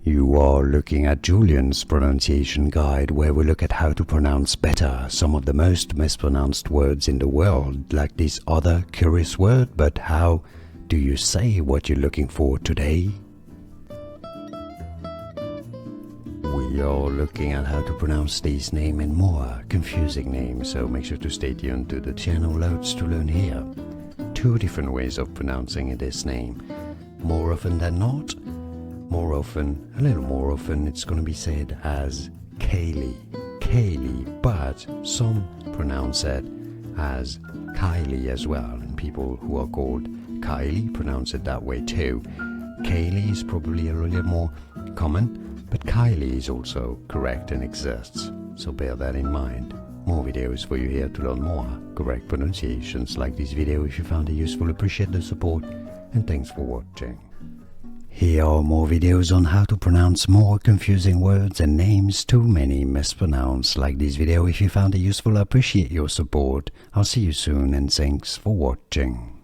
You are looking at Julian's pronunciation guide, where we look at how to pronounce better some of the most mispronounced words in the world, like this other curious word. But how do you say what you're looking for today? We are looking at how to pronounce this name and more confusing names, so make sure to stay tuned to the channel. Loads to learn here. 2 different ways of pronouncing this name. More often than not, a little more often, it's going to be said as Kailey, but some pronounce it as Kailey as well, and people who are called Kailey pronounce it that way too. Kailey is probably a little more common, but Kailey is also correct and exists, so bear that in mind. More videos for you here to learn more correct pronunciations. Like this video if you found it useful, appreciate the support, and thanks for watching. Here are more videos on how to pronounce more confusing words and names too many mispronounced. Like this video if you found it useful, I appreciate your support. I'll see you soon and thanks for watching.